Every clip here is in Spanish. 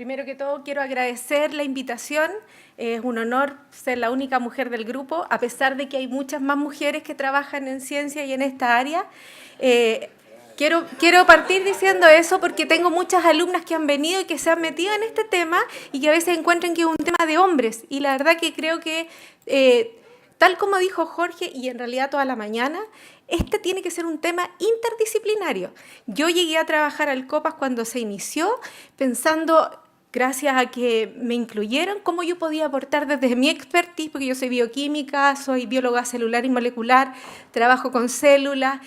Primero que todo, quiero agradecer la invitación. Es un honor ser la única mujer del grupo, a pesar de que hay muchas más mujeres que trabajan en ciencia y en esta área. Quiero partir diciendo eso porque tengo muchas alumnas que han venido y que se han metido en este tema y que a veces encuentran que es un tema de hombres. Y la verdad que creo que, tal como dijo Jorge, y en realidad toda la mañana, este tiene que ser un tema interdisciplinario. Yo llegué a trabajar al COPAS cuando se inició, pensando, gracias a que me incluyeron, cómo yo podía aportar desde mi expertise, porque yo soy bioquímica, soy bióloga celular y molecular, trabajo con células,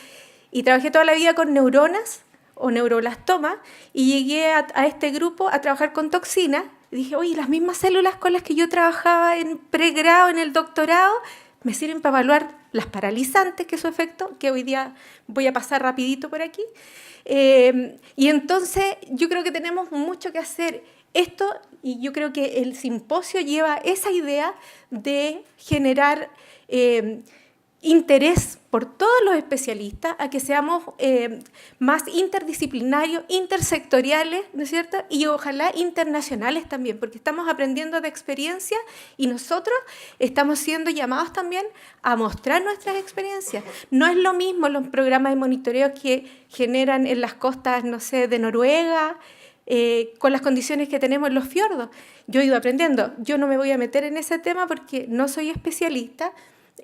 y trabajé toda la vida con neuronas o neuroblastomas, y llegué a este grupo a trabajar con toxinas, y dije, oye, las mismas células con las que yo trabajaba en pregrado, en el doctorado, me sirven para evaluar las paralizantes, que es su efecto, que hoy día voy a pasar rapidito por aquí. Y entonces yo creo que tenemos mucho que hacer esto, y yo creo que el simposio lleva esa idea de generar interés por todos los especialistas a que seamos más interdisciplinarios, intersectoriales, ¿no es cierto? Y ojalá internacionales también, porque estamos aprendiendo de experiencia y nosotros estamos siendo llamados también a mostrar nuestras experiencias. No es lo mismo los programas de monitoreo que generan en las costas, no sé, de Noruega, con las condiciones que tenemos en los fiordos. Yo he ido aprendiendo. Yo no me voy a meter en ese tema porque no soy especialista,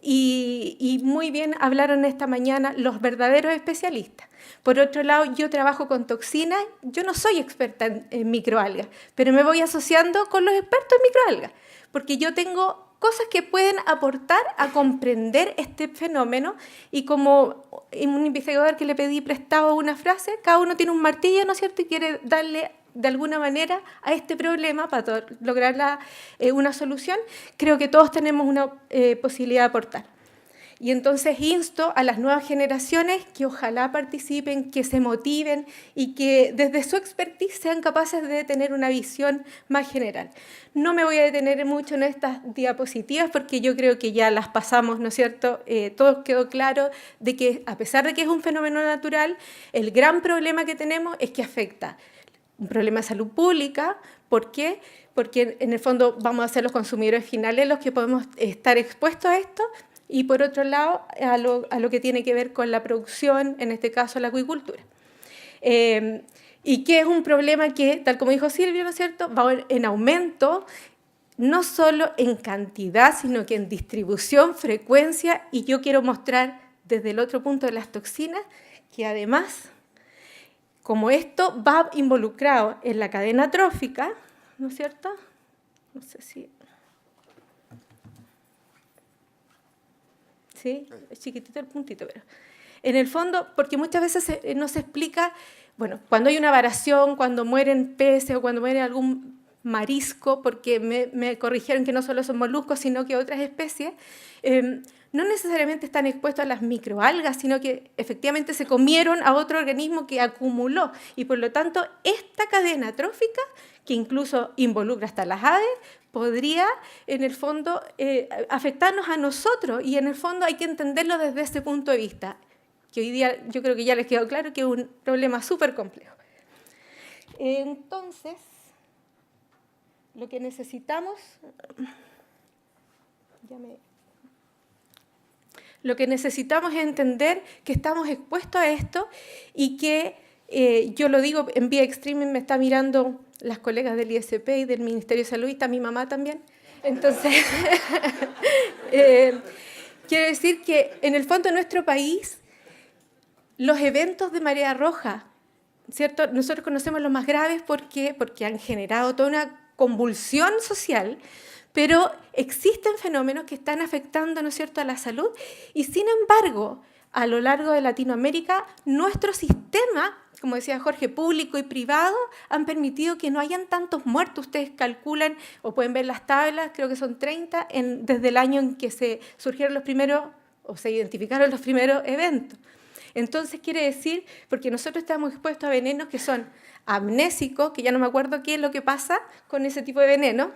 y muy bien hablaron esta mañana los verdaderos especialistas. Por otro lado, yo trabajo con toxinas, yo no soy experta en microalgas, pero me voy asociando con los expertos en microalgas, porque yo tengo cosas que pueden aportar a comprender este fenómeno, y como un investigador que le pedí prestado una frase, cada uno tiene un martillo, ¿no es cierto?, y quiere darle de alguna manera a este problema para lograr una solución. Creo que todos tenemos una posibilidad de aportar. Y entonces insto a las nuevas generaciones que ojalá participen, que se motiven y que desde su expertise sean capaces de tener una visión más general. No me voy a detener mucho en estas diapositivas porque yo creo que ya las pasamos, ¿no es cierto? Todo quedó claro de que, a pesar de que es un fenómeno natural, el gran problema que tenemos es que afecta un problema de salud pública. ¿Por qué? Porque en el fondo vamos a ser los consumidores finales los que podemos estar expuestos a esto, y por otro lado a lo que tiene que ver con la producción, en este caso la acuicultura. Y que es un problema que, tal como dijo Silvia, ¿no es cierto?, va en aumento, no solo en cantidad, sino que en distribución, frecuencia, y yo quiero mostrar desde el otro punto de las toxinas que además, como esto va involucrado en la cadena trófica, ¿no es cierto? No sé si... ¿Sí? Es chiquitito el puntito, pero... En el fondo, porque muchas veces no se explica, bueno, cuando hay una varación, cuando mueren peces o cuando muere algún marisco, porque me corrigieron que no solo son moluscos, sino que otras especies, no necesariamente están expuestos a las microalgas, sino que efectivamente se comieron a otro organismo que acumuló. Y por lo tanto, esta cadena trófica, que incluso involucra hasta las aves, podría, en el fondo, afectarnos a nosotros. Y en el fondo hay que entenderlo desde ese punto de vista, que hoy día yo creo que ya les quedó claro que es un problema súper complejo. Entonces, lo que necesitamos... Lo que necesitamos es entender que estamos expuestos a esto y que, yo lo digo en vía extreme, me está mirando las colegas del ISP y del Ministerio de Salud, y está mi mamá también. Entonces, quiero decir que en el fondo en nuestro país, los eventos de marea roja, ¿cierto?, nosotros conocemos los más graves porque han generado toda una convulsión social, pero existen fenómenos que están afectando, ¿no es cierto?, a la salud, y sin embargo, a lo largo de Latinoamérica, nuestro sistema, como decía Jorge, público y privado, han permitido que no hayan tantos muertos. Ustedes calculan, o pueden ver las tablas, creo que son 30, desde el año en que se surgieron los primeros, o se identificaron los primeros eventos. Entonces quiere decir, porque nosotros estamos expuestos a venenos que son amnésicos, que ya no me acuerdo qué es lo que pasa con ese tipo de veneno,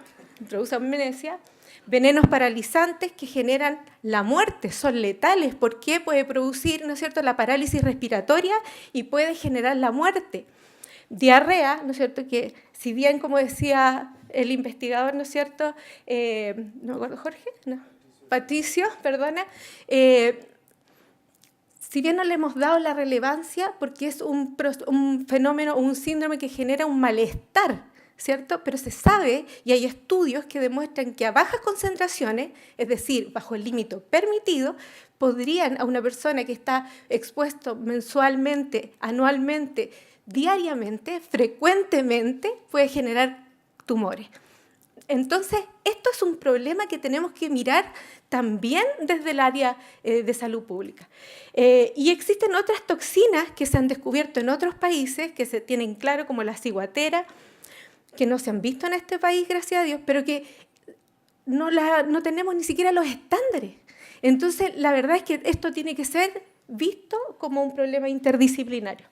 produce amnesia, venenos paralizantes que generan la muerte, son letales. ¿Por qué? Puede producir, ¿no es cierto?, la parálisis respiratoria y puede generar la muerte. diarrea, ¿no es cierto?, que si bien, como decía el investigador, ¿no es cierto?, no me acuerdo, Jorge, no, Patricio, perdona, si bien no le hemos dado la relevancia porque es un fenómeno, un síndrome que genera un malestar, ¿cierto? Pero se sabe, y hay estudios que demuestran que a bajas concentraciones, es decir, bajo el límite permitido, podrían a una persona que está expuesto mensualmente, anualmente, diariamente, frecuentemente, puede generar tumores. Entonces, esto es un problema que tenemos que mirar también desde el área de salud pública. Y existen otras toxinas que se han descubierto en otros países, que se tienen claro, como la ciguatera, que no se han visto en este país, gracias a Dios, pero que no tenemos ni siquiera los estándares. Entonces, la verdad es que esto tiene que ser visto como un problema interdisciplinario.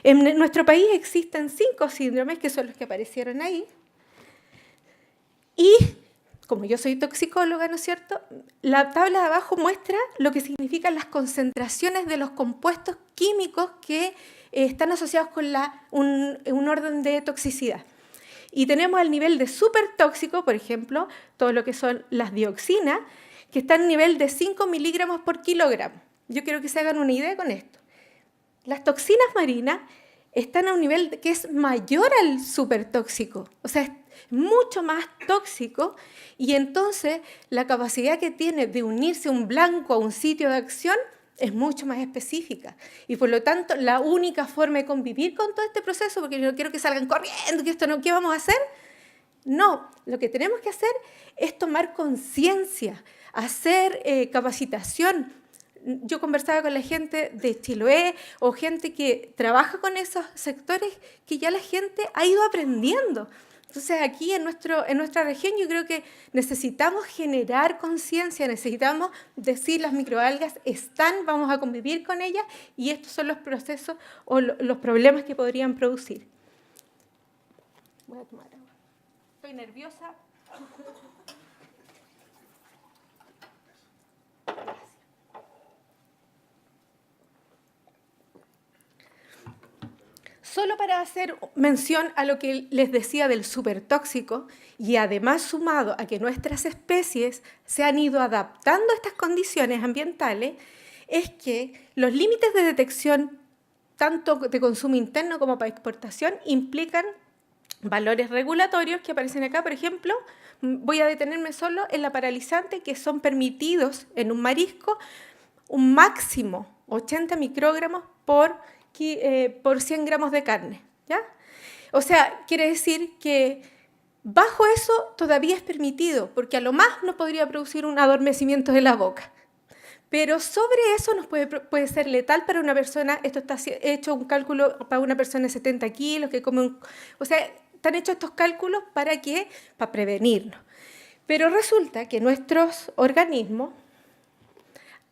En nuestro país existen 5 síndromes, que son los que aparecieron ahí. Y, como yo soy toxicóloga, ¿no es cierto?, la tabla de abajo muestra lo que significan las concentraciones de los compuestos químicos que están asociados con un orden de toxicidad. Y tenemos el nivel de supertóxico, por ejemplo, todo lo que son las dioxinas, que están a nivel de 5 miligramos por kilogramo. Yo quiero que se hagan una idea con esto. Las toxinas marinas están a un nivel que es mayor al supertóxico, o sea, es mucho más tóxico, y entonces la capacidad que tiene de unirse un blanco a un sitio de acción es mucho más específica. Y por lo tanto, la única forma de convivir con todo este proceso, porque yo no quiero que salgan corriendo, que esto no, ¿qué vamos a hacer? No, lo que tenemos que hacer es tomar conciencia, hacer capacitación. Yo conversaba con la gente de Chiloé o gente que trabaja con esos sectores que ya la gente ha ido aprendiendo. Entonces, aquí en nuestra región yo creo que necesitamos generar conciencia, necesitamos decir las microalgas están, vamos a convivir con ellas, y estos son los procesos o los problemas que podrían producir. Voy a tomar agua. Estoy nerviosa. Solo para hacer mención a lo que les decía del supertóxico, y además sumado a que nuestras especies se han ido adaptando a estas condiciones ambientales, es que los límites de detección, tanto de consumo interno como para exportación, implican valores regulatorios que aparecen acá. Por ejemplo, voy a detenerme solo en la paralizante, que son permitidos en un marisco un máximo 80 microgramos por 100 gramos de carne, ¿ya? O sea, quiere decir que bajo eso todavía es permitido, porque a lo más nos podría producir un adormecimiento de la boca. Pero sobre eso nos puede ser letal para una persona. Esto está hecho un cálculo para una persona de 70 kilos que come o sea, están hechos estos cálculos para prevenirnos. Pero resulta que nuestros organismos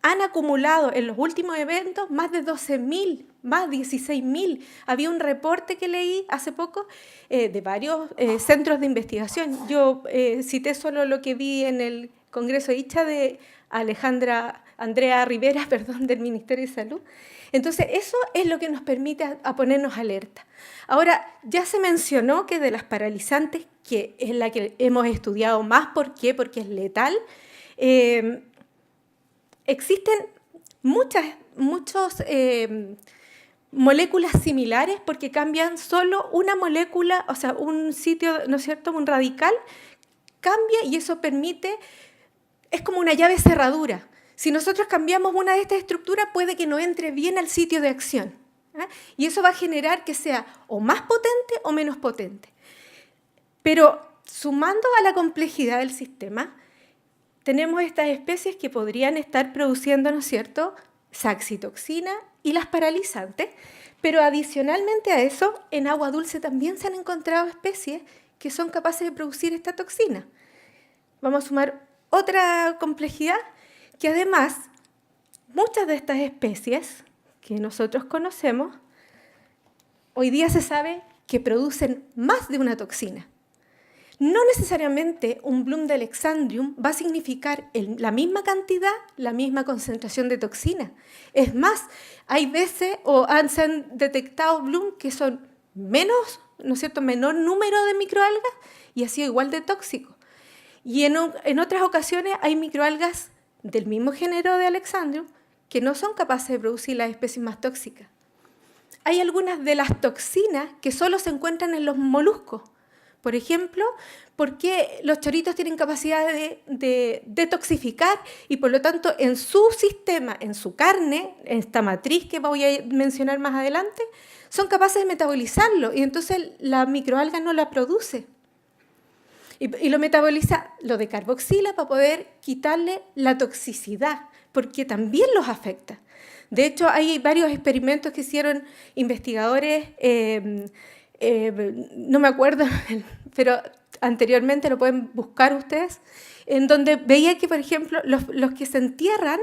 han acumulado en los últimos eventos más de 12.000, más 16.000. Había un reporte que leí hace poco de varios centros de investigación. Yo cité solo lo que vi en el Congreso ICHA de Andrea Rivera, del Ministerio de Salud. Entonces, eso es lo que nos permite a ponernos alerta. Ahora, ya se mencionó que de las paralizantes, que es la que hemos estudiado más, ¿por qué? Porque es letal. Existen muchas moléculas similares, porque cambian solo una molécula, o sea, un sitio, ¿no es cierto?, un radical, cambia y eso permite, es como una llave cerradura. Si nosotros cambiamos una de estas estructuras, puede que no entre bien al sitio de acción, ¿eh? Y eso va a generar que sea o más potente o menos potente. Pero sumando a la complejidad del sistema, tenemos estas especies que podrían estar produciendo, ¿no es cierto?, saxitoxina y las paralizantes, pero adicionalmente a eso, en agua dulce también se han encontrado especies que son capaces de producir esta toxina. Vamos a sumar otra complejidad, que además muchas de estas especies que nosotros conocemos, hoy día se sabe que producen más de una toxina. No necesariamente un bloom de Alexandrium va a significar la misma cantidad, la misma concentración de toxina. Es más, hay veces se han detectado bloom que son menos, ¿no es cierto?, menor número de microalgas y ha sido igual de tóxico. Y en otras ocasiones hay microalgas del mismo género de Alexandrium que no son capaces de producir las especies más tóxicas. Hay algunas de las toxinas que solo se encuentran en los moluscos. Por ejemplo, ¿por qué los choritos tienen capacidad de detoxificar y por lo tanto en su sistema, en su carne, en esta matriz que voy a mencionar más adelante, son capaces de metabolizarlo y entonces la microalga no la produce? Y lo metaboliza, lo decarboxila para poder quitarle la toxicidad, porque también los afecta. De hecho, hay varios experimentos que hicieron investigadores, no me acuerdo, pero anteriormente lo pueden buscar ustedes, en donde veía que, por ejemplo, los que se entierran,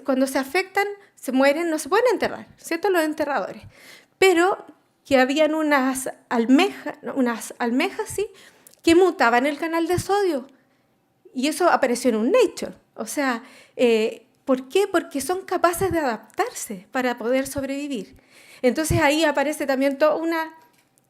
cuando se afectan, se mueren, no se pueden enterrar, ¿cierto? Los enterradores. Pero que habían unas almejas, ¿sí?, que mutaban el canal de sodio. Y eso apareció en un Nature. O sea, ¿por qué? Porque son capaces de adaptarse para poder sobrevivir. Entonces ahí aparece también todo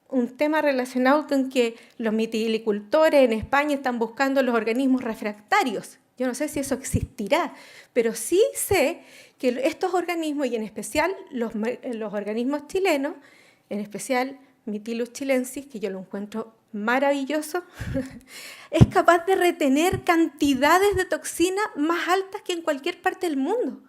un tema relacionado con que los mitilicultores en España están buscando los organismos refractarios. Yo no sé si eso existirá, pero sí sé que estos organismos, y en especial los organismos chilenos, en especial Mytilus chilensis, que yo lo encuentro maravilloso, es capaz de retener cantidades de toxina más altas que en cualquier parte del mundo.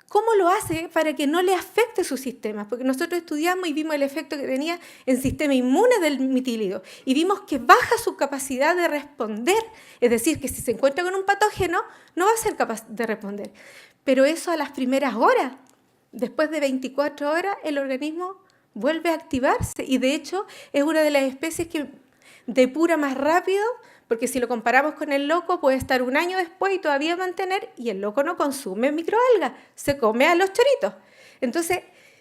¿Cómo lo hace para que no le afecte su sistema? Porque nosotros estudiamos y vimos el efecto que tenía en el sistema inmune del mitílido y vimos que baja su capacidad de responder, es decir, que si se encuentra con un patógeno no va a ser capaz de responder. Pero eso a las primeras horas, después de 24 horas, el organismo vuelve a activarse y de hecho es una de las especies que depura más rápido, porque si lo comparamos con el loco puede estar un año después y todavía mantener, y el loco no consume microalgas, se come a los choritos. Entonces,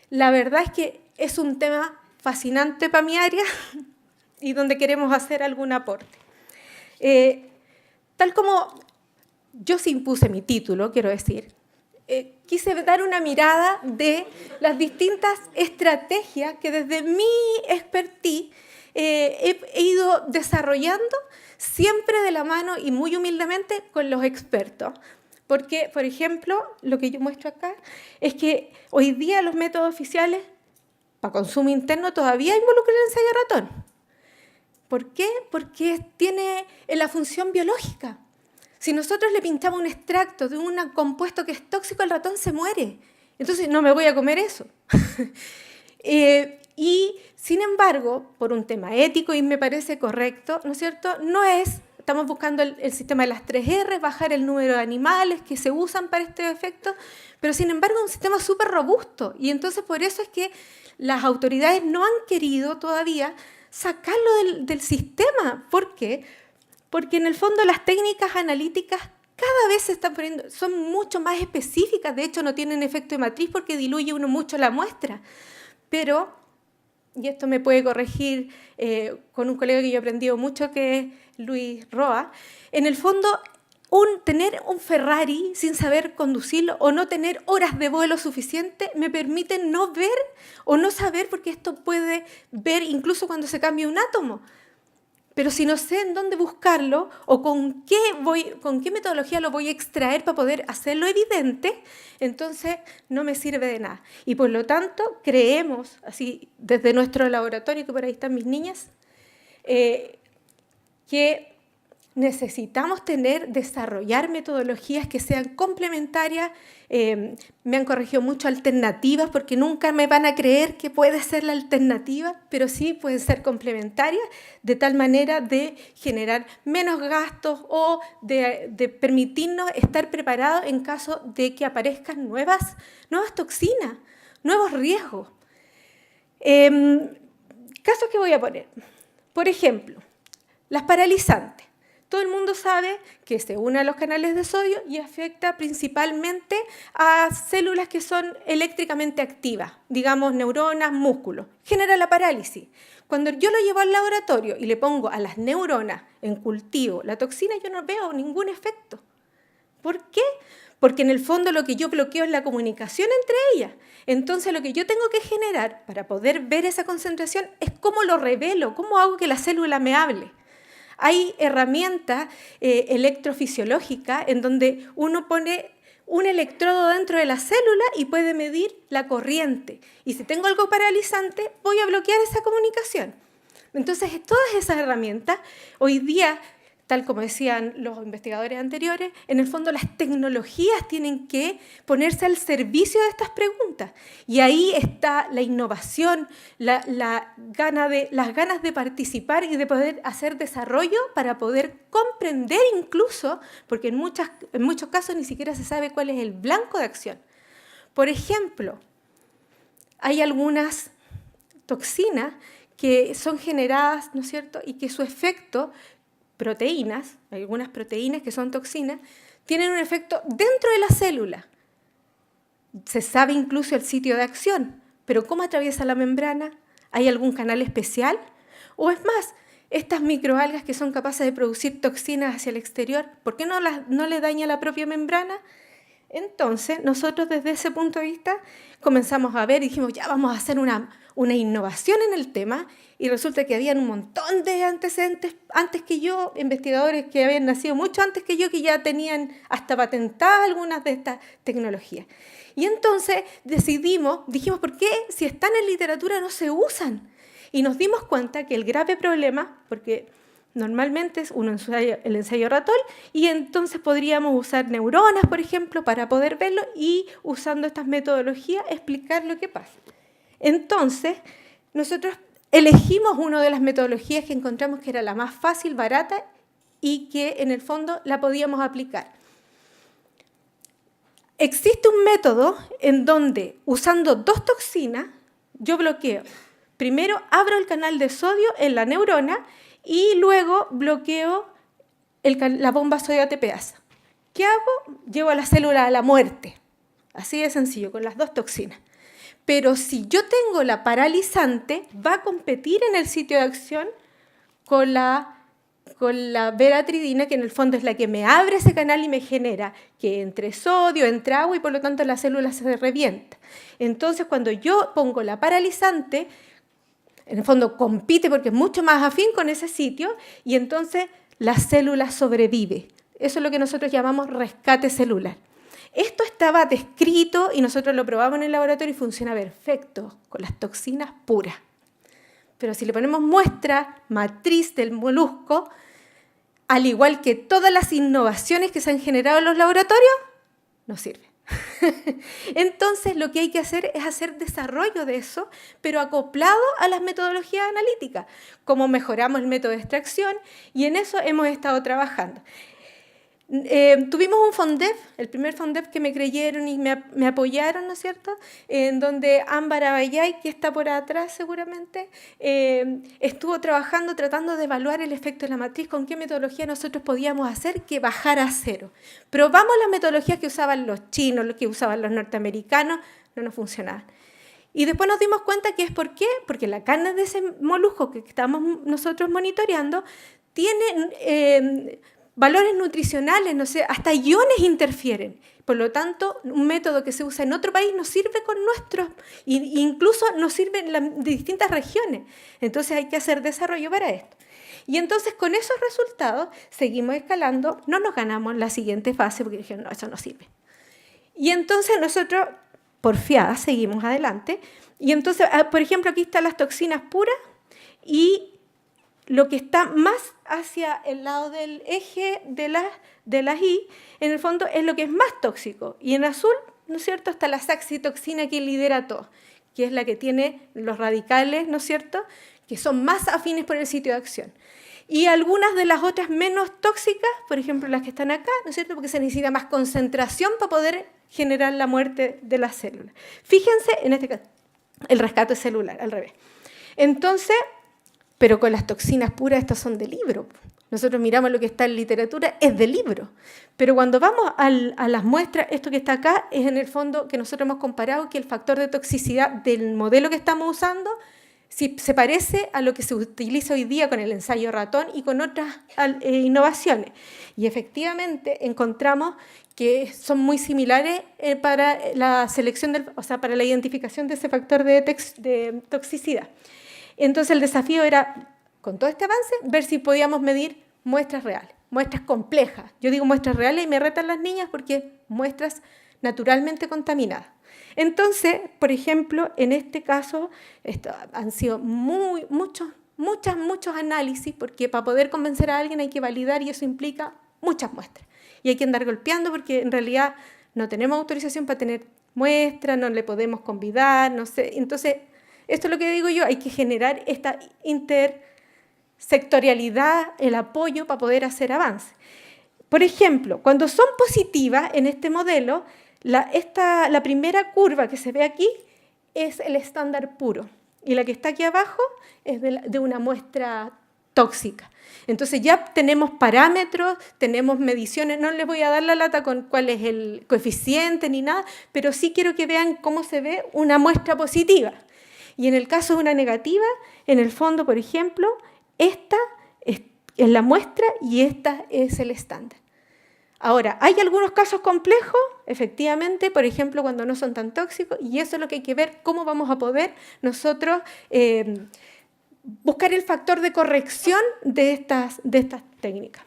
la verdad es que es un tema fascinante para mi área y donde queremos hacer algún aporte. Tal como yo sí impuse mi título, quiero decir, quise dar una mirada de las distintas estrategias que desde mi expertise he ido desarrollando siempre de la mano y muy humildemente con los expertos. Porque, por ejemplo, lo que yo muestro acá es que hoy día los métodos oficiales para consumo interno todavía involucran el ensayo ratón. ¿Por qué? Porque tiene la función biológica. Si nosotros le pintamos un extracto de un compuesto que es tóxico, el ratón se muere. Entonces no me voy a comer eso. Y sin embargo, por un tema ético y me parece correcto, ¿no es cierto? Estamos buscando el sistema de las 3R, bajar el número de animales que se usan para este efecto, pero sin embargo es un sistema súper robusto. Y entonces por eso es que las autoridades no han querido todavía sacarlo del sistema. ¿Por qué? Porque en el fondo las técnicas analíticas cada vez se están poniendo, son mucho más específicas, de hecho no tienen efecto de matriz porque diluye uno mucho la muestra. Pero, y esto me puede corregir con un colega que yo he aprendido mucho, que es Luis Roa, en el fondo tener un Ferrari sin saber conducirlo o no tener horas de vuelo suficiente me permite no ver o no saber, porque esto puede ver incluso cuando se cambia un átomo. Pero si no sé en dónde buscarlo o con qué metodología lo voy a extraer para poder hacerlo evidente, entonces no me sirve de nada. Y por lo tanto, creemos, así desde nuestro laboratorio, que por ahí están mis niñas, que necesitamos desarrollar metodologías que sean complementarias. Me han corregido mucho alternativas, porque nunca me van a creer que puede ser la alternativa, pero sí pueden ser complementarias, de tal manera de generar menos gastos o de permitirnos estar preparados en caso de que aparezcan nuevas toxinas, nuevos riesgos. Casos que voy a poner. Por ejemplo, las paralizantes. Todo el mundo sabe que se une a los canales de sodio y afecta principalmente a células que son eléctricamente activas, digamos neuronas, músculos. Genera la parálisis. Cuando yo lo llevo al laboratorio y le pongo a las neuronas en cultivo la toxina, yo no veo ningún efecto. ¿Por qué? Porque en el fondo lo que yo bloqueo es la comunicación entre ellas. Entonces lo que yo tengo que generar para poder ver esa concentración es cómo lo revelo, cómo hago que la célula me hable. Hay herramientas electrofisiológicas en donde uno pone un electrodo dentro de la célula y puede medir la corriente. Y si tengo algo paralizante, voy a bloquear esa comunicación. Entonces, todas esas herramientas, hoy día, tal como decían los investigadores anteriores, en el fondo las tecnologías tienen que ponerse al servicio de estas preguntas. Y ahí está la innovación, las ganas de participar y de poder hacer desarrollo para poder comprender incluso, porque en muchos casos ni siquiera se sabe cuál es el blanco de acción. Por ejemplo, hay algunas toxinas que son generadas, ¿no es cierto?, y que su efecto, proteínas, hay algunas proteínas que son toxinas, tienen un efecto dentro de la célula. Se sabe incluso el sitio de acción, pero ¿cómo atraviesa la membrana? ¿Hay algún canal especial? O es más, estas microalgas que son capaces de producir toxinas hacia el exterior, ¿por qué no le daña la propia membrana? Entonces, nosotros desde ese punto de vista comenzamos a ver y dijimos, ya vamos a hacer una innovación en el tema, y resulta que habían un montón de antecedentes antes que yo, investigadores que habían nacido mucho antes que yo, que ya tenían hasta patentadas algunas de estas tecnologías. Y entonces dijimos, ¿por qué si están en literatura no se usan? Y nos dimos cuenta que el grave problema, porque normalmente uno ensaya el ensayo ratón, y entonces podríamos usar neuronas, por ejemplo, para poder verlo y usando estas metodologías explicar lo que pasa. Entonces, nosotros elegimos una de las metodologías que encontramos que era la más fácil, barata y que en el fondo la podíamos aplicar. Existe un método en donde, usando 2 toxinas, yo bloqueo. Primero abro el canal de sodio en la neurona y luego bloqueo la bomba sodio ATPasa. ¿Qué hago? Llevo a la célula a la muerte. Así de sencillo, con las 2 toxinas. Pero si yo tengo la paralizante, va a competir en el sitio de acción con la veratridina, que en el fondo es la que me abre ese canal y me genera que entre sodio, entre agua, y por lo tanto la célula se revienta. Entonces, cuando yo pongo la paralizante, en el fondo compite porque es mucho más afín con ese sitio y entonces la célula sobrevive. Eso es lo que nosotros llamamos rescate celular. Esto estaba descrito y nosotros lo probamos en el laboratorio y funciona perfecto con las toxinas puras. Pero si le ponemos muestra matriz del molusco, al igual que todas las innovaciones que se han generado en los laboratorios, no sirve. Entonces, lo que hay que hacer es hacer desarrollo de eso, pero acoplado a las metodologías analíticas, como mejoramos el método de extracción, y en eso hemos estado trabajando. Tuvimos un FONDEP, el primer FONDEP que me creyeron y me apoyaron, ¿no es cierto?, en donde Ámbar Abayay, que está por atrás seguramente, estuvo trabajando, tratando de evaluar el efecto de la matriz, con qué metodología nosotros podíamos hacer que bajara a 0. Probamos las metodologías que usaban los chinos, los que usaban los norteamericanos, no nos funcionaban. Y después nos dimos cuenta que es ¿por qué? Porque la carne de ese molusco que estamos nosotros monitoreando tiene valores nutricionales, no sé, hasta iones interfieren. Por lo tanto, un método que se usa en otro país no sirve con nuestros, e incluso no sirve en distintas regiones. Entonces hay que hacer desarrollo para esto. Y entonces con esos resultados seguimos escalando, no nos ganamos la siguiente fase porque dijeron, no, eso no sirve. Y entonces nosotros, porfiadas, seguimos adelante. Y entonces, por ejemplo, aquí están las toxinas puras y lo que está más hacia el lado del eje de las I, en el fondo es lo que es más tóxico. Y en azul, ¿no es cierto?, está la saxitoxina que lidera todo, que es la que tiene los radicales, ¿no es cierto?, que son más afines por el sitio de acción. Y algunas de las otras menos tóxicas, por ejemplo, las que están acá, ¿no es cierto?, porque se necesita más concentración para poder generar la muerte de las células. Fíjense, en este caso, el rescate celular, al revés. Entonces, pero con las toxinas puras, estas son de libro. Nosotros miramos lo que está en literatura, es de libro. Pero cuando vamos a las muestras, esto que está acá es en el fondo que nosotros hemos comparado que el factor de toxicidad del modelo que estamos usando si se parece a lo que se utiliza hoy día con el ensayo ratón y con otras innovaciones. Y efectivamente encontramos que son muy similares para la selección, para la identificación de ese factor de toxicidad. Entonces el desafío era, con todo este avance, ver si podíamos medir muestras reales, muestras complejas. Yo digo muestras reales y me retan las niñas porque muestras naturalmente contaminadas. Entonces, por ejemplo, en este caso han sido muchos análisis, porque para poder convencer a alguien hay que validar y eso implica muchas muestras. Y hay que andar golpeando porque en realidad no tenemos autorización para tener muestras, no le podemos convidar, no sé. Entonces, esto es lo que digo yo, hay que generar esta intersectorialidad, el apoyo para poder hacer avance. Por ejemplo, cuando son positivas en este modelo, la primera curva que se ve aquí es el estándar puro y la que está aquí abajo es de una muestra tóxica. Entonces ya tenemos parámetros, tenemos mediciones, no les voy a dar la lata con cuál es el coeficiente ni nada, pero sí quiero que vean cómo se ve una muestra positiva. Y en el caso de una negativa, en el fondo, por ejemplo, esta es la muestra y esta es el estándar. Ahora, hay algunos casos complejos, efectivamente, por ejemplo, cuando no son tan tóxicos, y eso es lo que hay que ver, cómo vamos a poder nosotros buscar el factor de corrección de estas técnicas.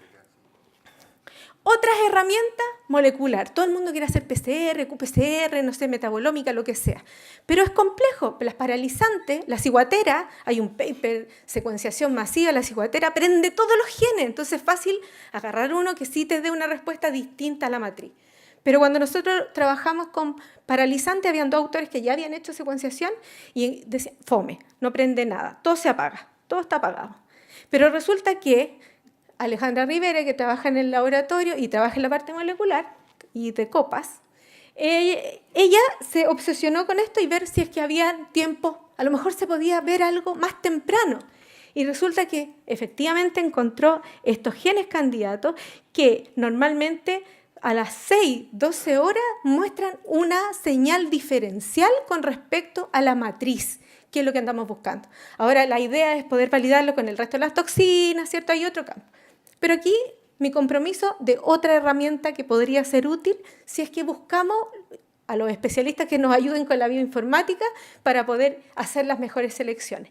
Otras herramientas, molecular. Todo el mundo quiere hacer PCR, qPCR, no sé, metabolómica, lo que sea. Pero es complejo. Las paralizantes, la ciguatera, hay un paper, secuenciación masiva, la ciguatera prende todos los genes. Entonces es fácil agarrar uno que sí te dé una respuesta distinta a la matriz. Pero cuando nosotros trabajamos con paralizantes, habían 2 autores que ya habían hecho secuenciación y decían, fome, no prende nada, todo se apaga, todo está apagado. Pero resulta que Alejandra Rivera, que trabaja en el laboratorio y trabaja en la parte molecular y de copas, ella se obsesionó con esto y ver si es que había tiempo, a lo mejor se podía ver algo más temprano. Y resulta que efectivamente encontró estos genes candidatos que normalmente a las 6, 12 horas muestran una señal diferencial con respecto a la matriz, que es lo que andamos buscando. Ahora la idea es poder validarlo con el resto de las toxinas, ¿cierto? Hay otro campo. Pero aquí mi compromiso de otra herramienta que podría ser útil si es que buscamos a los especialistas que nos ayuden con la bioinformática para poder hacer las mejores selecciones.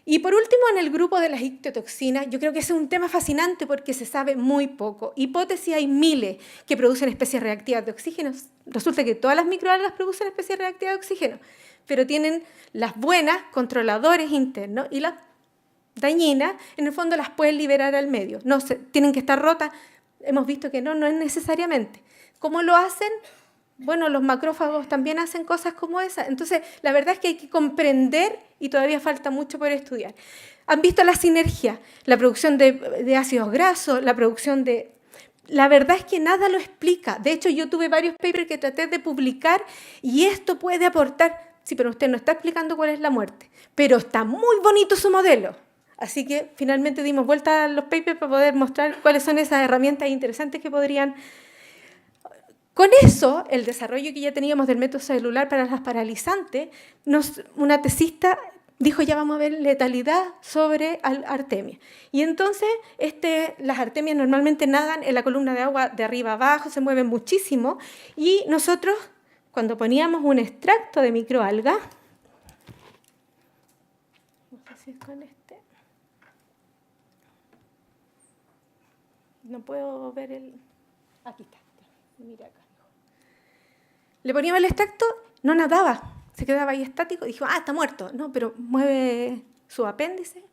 Y por último, en el grupo de las ictiotoxinas, yo creo que ese es un tema fascinante porque se sabe muy poco. Hipótesis hay miles que producen especies reactivas de oxígeno. Resulta que todas las microalgas producen especies reactivas de oxígeno, pero tienen las buenas controladores internos y las dañinas, en el fondo las pueden liberar al medio. No tienen que estar rotas. Hemos visto que no es necesariamente. ¿Cómo lo hacen? Bueno, los macrófagos también hacen cosas como esas. Entonces, la verdad es que hay que comprender y todavía falta mucho por estudiar. ¿Han visto la sinergia? La producción de ácidos grasos, la producción de... La verdad es que nada lo explica. De hecho, yo tuve varios papers que traté de publicar y esto puede aportar... Sí, pero usted no está explicando cuál es la muerte. Pero está muy bonito su modelo. Así que finalmente dimos vuelta a los papers para poder mostrar cuáles son esas herramientas interesantes que podrían... Con eso, el desarrollo que ya teníamos del método celular para las paralizantes, una tesista dijo, ya vamos a ver letalidad sobre artemia. Y entonces, las artemias normalmente nadan en la columna de agua de arriba abajo, se mueven muchísimo, y nosotros, cuando poníamos un extracto de microalga, no sé si es con no puedo ver aquí está, mira acá. Le poníamos el extracto, no nadaba, se quedaba ahí estático, dijo, está muerto. No, pero mueve su apéndice,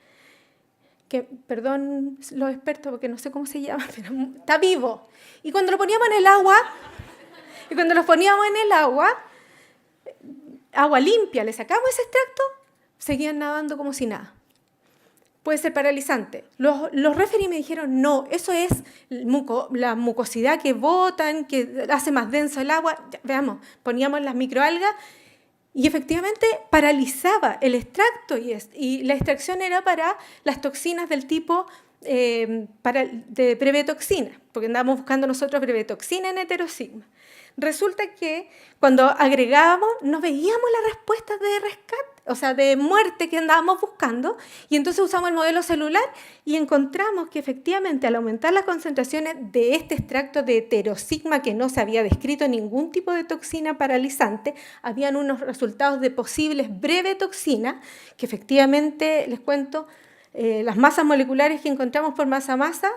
que, perdón los expertos porque no sé cómo se llama, pero está vivo. Y cuando lo poníamos en el agua limpia, le sacamos ese extracto, seguían nadando como si nada. Puede ser paralizante. Los referees me dijeron, no, eso es la mucosidad que botan, que hace más denso el agua. Ya, veamos, poníamos las microalgas y efectivamente paralizaba el extracto y la extracción era para las toxinas del tipo de brevetoxina, porque andábamos buscando nosotros brevetoxina en heterosigma. Resulta que cuando agregábamos no veíamos las respuestas de rescate, o sea, de muerte que andábamos buscando, y entonces usamos el modelo celular y encontramos que efectivamente al aumentar las concentraciones de este extracto de heterosigma que no se había descrito ningún tipo de toxina paralizante, habían unos resultados de posibles brevetoxina que efectivamente, les cuento, las masas moleculares que encontramos por masa-masa,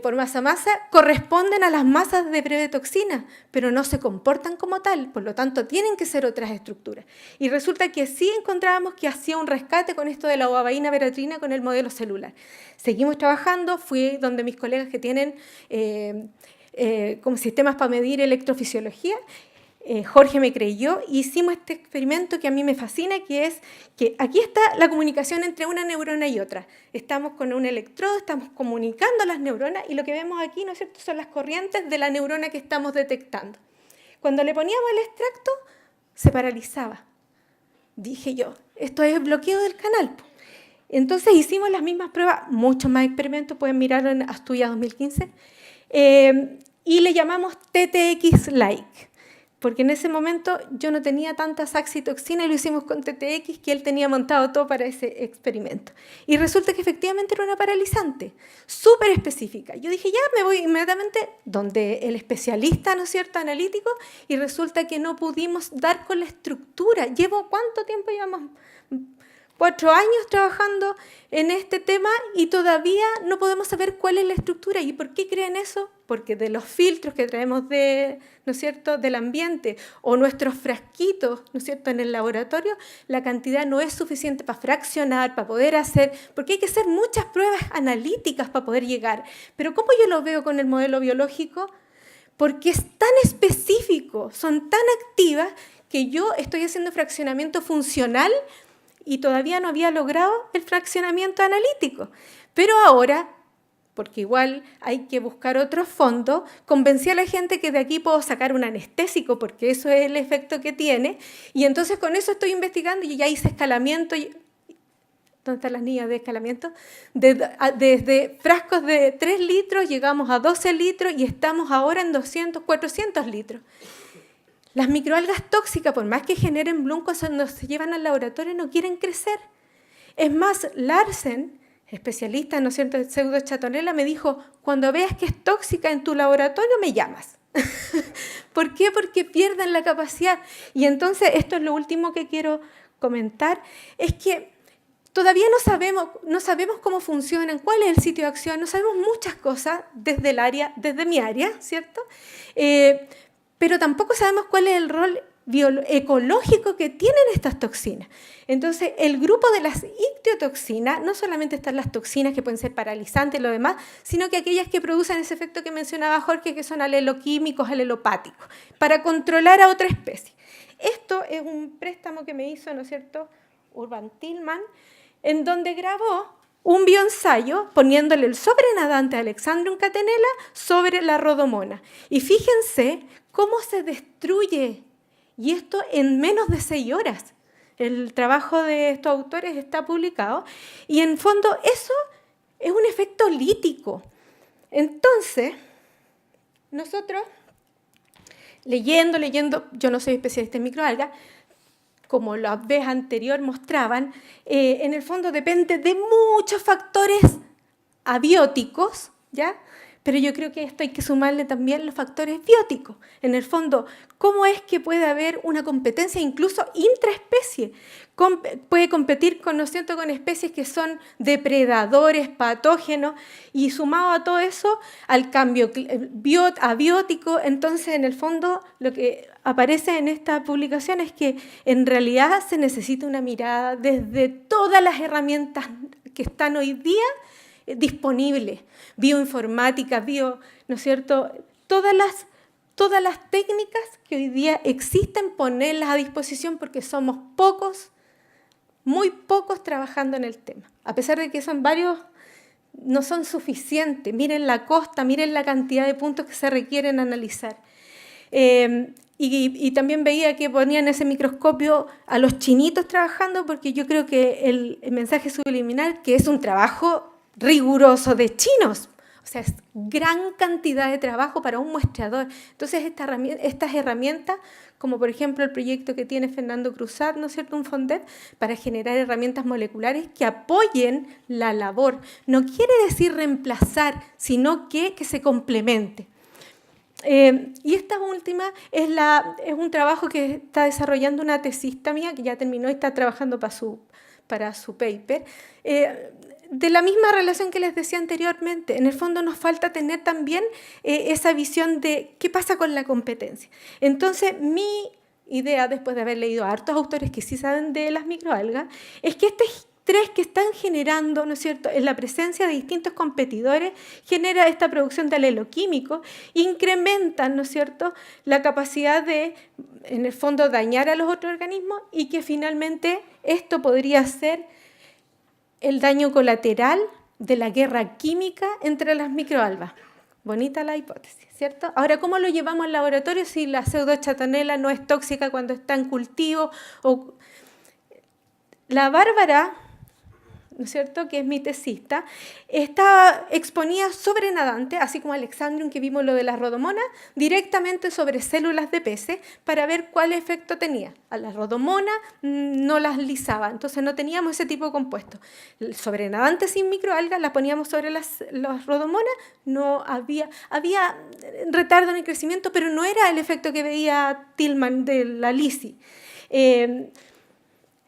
por masa-masa, corresponden a las masas de brevetoxina, pero no se comportan como tal, por lo tanto tienen que ser otras estructuras. Y resulta que sí encontrábamos que hacía un rescate con esto de la obabaína veratrina con el modelo celular. Seguimos trabajando, fui donde mis colegas que tienen como sistemas para medir electrofisiología. Jorge me creyó y hicimos este experimento que a mí me fascina, que es que aquí está la comunicación entre una neurona y otra. Estamos con un electrodo, estamos comunicando las neuronas y lo que vemos aquí, ¿no es cierto?, son las corrientes de la neurona que estamos detectando. Cuando le poníamos el extracto, se paralizaba. Dije yo, esto es bloqueo del canal. Entonces hicimos las mismas pruebas, muchos más experimentos, pueden mirar en Astuya 2015, y le llamamos TTX-like. Porque en ese momento yo no tenía tanta saxitoxina y lo hicimos con TTX, que él tenía montado todo para ese experimento. Y resulta que efectivamente era una paralizante, súper específica. Yo dije, ya me voy inmediatamente donde el especialista, ¿no es cierto?, analítico, y resulta que no pudimos dar con la estructura. ¿Cuánto tiempo llevamos? 4 años trabajando en este tema y todavía no podemos saber cuál es la estructura. ¿Y por qué creen eso? Porque de los filtros que traemos ¿no es cierto?, del ambiente o nuestros frasquitos, ¿no es cierto?, en el laboratorio, la cantidad no es suficiente para fraccionar, para poder hacer, porque hay que hacer muchas pruebas analíticas para poder llegar. Pero ¿cómo yo lo veo con el modelo biológico? Porque es tan específico, son tan activas que yo estoy haciendo fraccionamiento funcional y todavía no había logrado el fraccionamiento analítico. Pero ahora, porque igual hay que buscar otro fondo, convencí a la gente que de aquí puedo sacar un anestésico, porque eso es el efecto que tiene, y entonces con eso estoy investigando y ya hice escalamiento. ¿Dónde están las niñas de escalamiento? Desde frascos de 3 litros llegamos a 12 litros y estamos ahora en 200, 400 litros. Las microalgas tóxicas, por más que generen bloom, cuando se llevan al laboratorio no quieren crecer. Es más, Larsen, especialista, ¿no es cierto?, de pseudochatonela, me dijo, cuando veas que es tóxica en tu laboratorio, me llamas. ¿Por qué? Porque pierden la capacidad. Y entonces, esto es lo último que quiero comentar, es que todavía no sabemos cómo funcionan, cuál es el sitio de acción, no sabemos muchas cosas desde mi área, ¿cierto? Pero tampoco sabemos cuál es el rol ecológico que tienen estas toxinas. Entonces, el grupo de las ictiotoxinas, no solamente están las toxinas que pueden ser paralizantes y lo demás, sino que aquellas que producen ese efecto que mencionaba Jorge, que son aleloquímicos, alelopáticos, para controlar a otra especie. Esto es un préstamo que me hizo, ¿no es cierto?, Urban Tillman, en donde grabó un bioensayo poniéndole el sobrenadante Alexandrium catenella sobre la rodomona. Y fíjense cómo se destruye, y esto en menos de 6 horas. El trabajo de estos autores está publicado, y en fondo eso es un efecto lítico. Entonces, nosotros, leyendo, yo no soy especialista en microalgas, como la vez anterior mostraban, en el fondo depende de muchos factores abióticos, ¿ya? Pero yo creo que a esto hay que sumarle también los factores bióticos. En el fondo, ¿cómo es que puede haber una competencia incluso intraespecie? Puede competir con, ¿no es cierto?, con especies que son depredadores, patógenos, y sumado a todo eso, al cambio abiótico. Entonces, en el fondo, lo que aparece en esta publicación es que en realidad se necesita una mirada desde todas las herramientas que están hoy día disponibles, bioinformática, ¿no es cierto?, todas las técnicas que hoy día existen, ponerlas a disposición porque somos pocos, muy pocos trabajando en el tema. A pesar de que son varios, no son suficientes. Miren la costa, miren la cantidad de puntos que se requieren analizar. Y también veía que ponían ese microscopio a los chinitos trabajando, porque yo creo que el mensaje subliminal, que es un trabajo riguroso de chinos. O sea, es gran cantidad de trabajo para un muestreador. Entonces, estas herramientas, como por ejemplo el proyecto que tiene Fernando Cruzat, ¿no es cierto?, un FONDEP, para generar herramientas moleculares que apoyen la labor. No quiere decir reemplazar, sino que se complemente. Y esta última es un trabajo que está desarrollando una tesista mía, que ya terminó y está trabajando para su paper, de la misma relación que les decía anteriormente. En el fondo nos falta tener también esa visión de qué pasa con la competencia. Entonces, mi idea, después de haber leído a hartos autores que sí saben de las microalgas, es que este estrés que están generando, ¿no es cierto?, en la presencia de distintos competidores, genera esta producción de aleloquímicos, incrementan, ¿no es cierto?, la capacidad de, en el fondo, dañar a los otros organismos, y que finalmente esto podría ser el daño colateral de la guerra química entre las microalgas. Bonita la hipótesis, ¿cierto? Ahora, ¿cómo lo llevamos al laboratorio si la pseudochatonela no es tóxica cuando está en cultivo? La Bárbara, ¿no es cierto?, que es mi tesista, exponía sobre nadante, así como Alexandrium, que vimos lo de las rodomonas, directamente sobre células de peces para ver cuál efecto tenía. A las rodomonas no las lisaba, entonces no teníamos ese tipo de compuestos. Sobre nadante sin microalgas, las poníamos sobre las rodomonas, no había retardo en el crecimiento, pero no era el efecto que veía Tillman de la Lisi.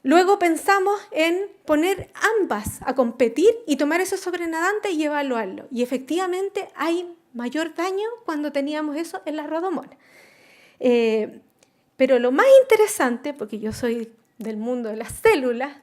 Luego pensamos en poner ambas a competir y tomar esos sobrenadantes y evaluarlo. Y efectivamente hay mayor daño cuando teníamos eso en las rodomonas. Pero lo más interesante, porque yo soy del mundo de las células,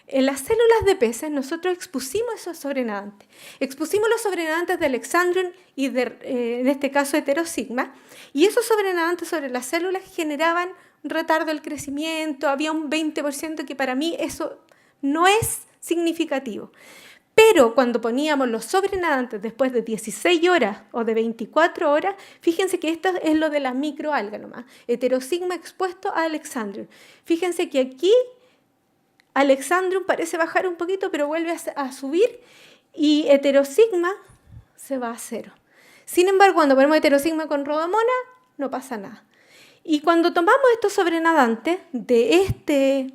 en las células de peces nosotros expusimos esos sobrenadantes. Expusimos los sobrenadantes de Alexandrium y en este caso heterosigma, y esos sobrenadantes sobre las células generaban retardo del crecimiento, había un 20%, que para mí eso no es significativo. Pero cuando poníamos los sobrenadantes después de 16 horas o de 24 horas, fíjense que esto es lo de la microalga nomás, heterosigma expuesto a Alexandrium. Fíjense que aquí Alexandrium parece bajar un poquito, pero vuelve a subir, y heterosigma se va a cero. Sin embargo, cuando ponemos heterosigma con rodomona, no pasa nada. Y cuando tomamos estos sobrenadantes de este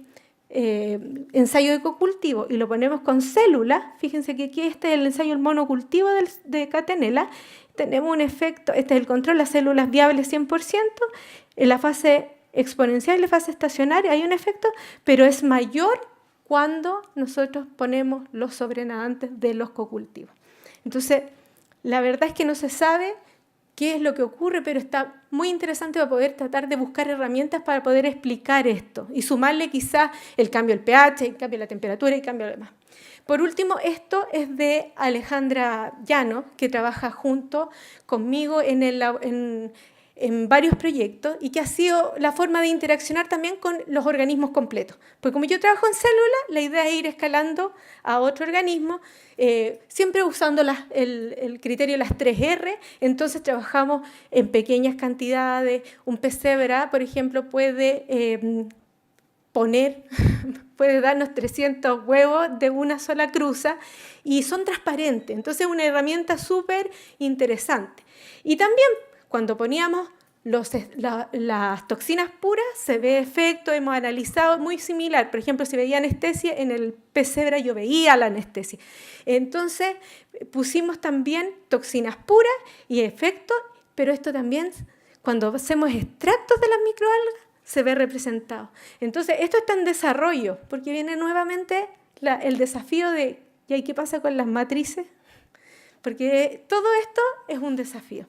ensayo de cocultivo y lo ponemos con células, fíjense que aquí este es el ensayo del monocultivo de Catenella, tenemos un efecto, este es el control, las células viables 100%, en la fase exponencial y la fase estacionaria hay un efecto, pero es mayor cuando nosotros ponemos los sobrenadantes de los cocultivos. Entonces, la verdad es que no se sabe qué es lo que ocurre, pero está muy interesante para poder tratar de buscar herramientas para poder explicar esto y sumarle quizás el cambio del pH, el cambio de la temperatura y el cambio de lo demás. Por último, esto es de Alejandra Llano, que trabaja junto conmigo en varios proyectos y que ha sido la forma de interaccionar también con los organismos completos. Porque como yo trabajo en células, la idea es ir escalando a otro organismo, siempre usando el criterio de las 3R, entonces trabajamos en pequeñas cantidades. Un pez cebra, por ejemplo, puede darnos 300 huevos de una sola cruza y son transparentes, entonces es una herramienta súper interesante. Y también cuando poníamos las toxinas puras, se ve efecto, hemos analizado muy similar. Por ejemplo, si veía anestesia, en el pez cebra yo veía la anestesia. Entonces, pusimos también toxinas puras y efecto, pero esto también, cuando hacemos extractos de las microalgas, se ve representado. Entonces, esto está en desarrollo, porque viene nuevamente el desafío de, ¿y qué pasa con las matrices? Porque todo esto es un desafío.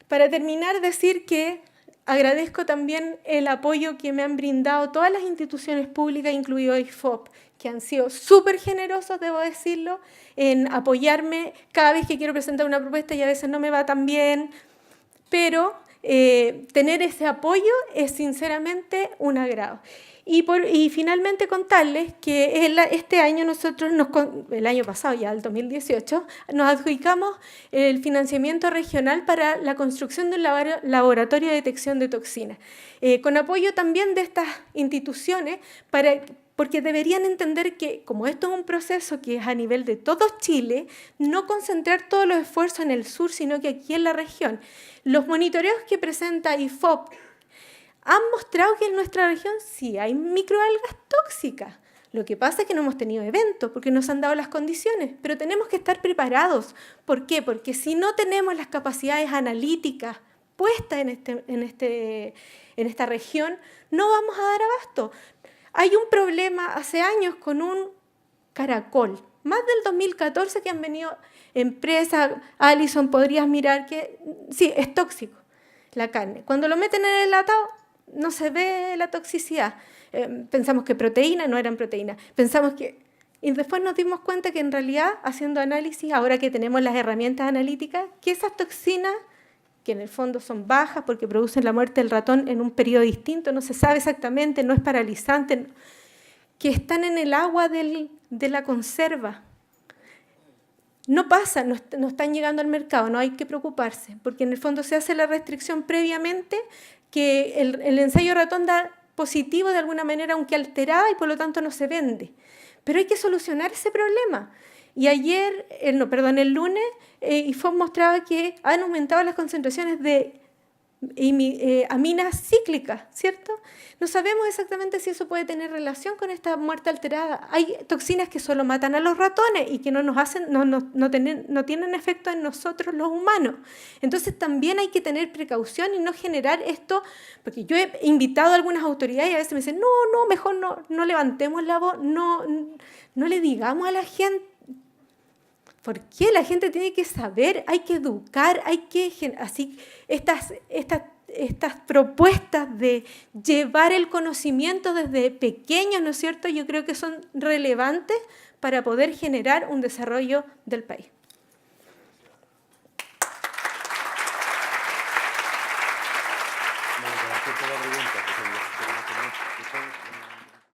Para terminar, decir que agradezco también el apoyo que me han brindado todas las instituciones públicas, incluido IFOP, que han sido súper generosos, debo decirlo, en apoyarme cada vez que quiero presentar una propuesta y a veces no me va tan bien, pero tener ese apoyo es sinceramente un agrado. Y finalmente contarles que este año nosotros, el año pasado ya, el 2018, nos adjudicamos el financiamiento regional para la construcción de un laboratorio de detección de toxinas, con apoyo también de estas instituciones para porque deberían entender que, como esto es un proceso que es a nivel de todo Chile, no concentrar todos los esfuerzos en el sur, sino que aquí en la región. Los monitoreos que presenta IFOP han mostrado que en nuestra región sí hay microalgas tóxicas. Lo que pasa es que no hemos tenido eventos porque nos han dado las condiciones, pero tenemos que estar preparados. ¿Por qué? Porque si no tenemos las capacidades analíticas puestas en esta región, no vamos a dar abasto. Hay un problema hace años con un caracol, más del 2014 que han venido empresas, Alison, podrías mirar que sí, es tóxico la carne. Cuando lo meten en el enlatado no se ve la toxicidad. Pensamos que proteínas no eran proteínas. Y después nos dimos cuenta que en realidad, haciendo análisis, ahora que tenemos las herramientas analíticas, que esas toxinas, que en el fondo son bajas porque producen la muerte del ratón en un periodo distinto, no se sabe exactamente, no es paralizante, que están en el agua de la conserva. No pasa, no están llegando al mercado, no hay que preocuparse, porque en el fondo se hace la restricción previamente, que el ensayo ratón da positivo de alguna manera, aunque alterada, y por lo tanto no se vende. Pero hay que solucionar ese problema. Y el lunes, IFOP mostraba que han aumentado las concentraciones de aminas cíclicas, ¿cierto? No sabemos exactamente si eso puede tener relación con esta muerte alterada. Hay toxinas que solo matan a los ratones y que no tienen efecto en nosotros los humanos. Entonces también hay que tener precaución y no generar esto, porque yo he invitado a algunas autoridades y a veces me dicen, mejor no levantemos la voz, no le digamos a la gente. ¿Por qué? La gente tiene que saber, hay que educar, así estas propuestas de llevar el conocimiento desde pequeños, ¿no es cierto? Yo creo que son relevantes para poder generar un desarrollo del país.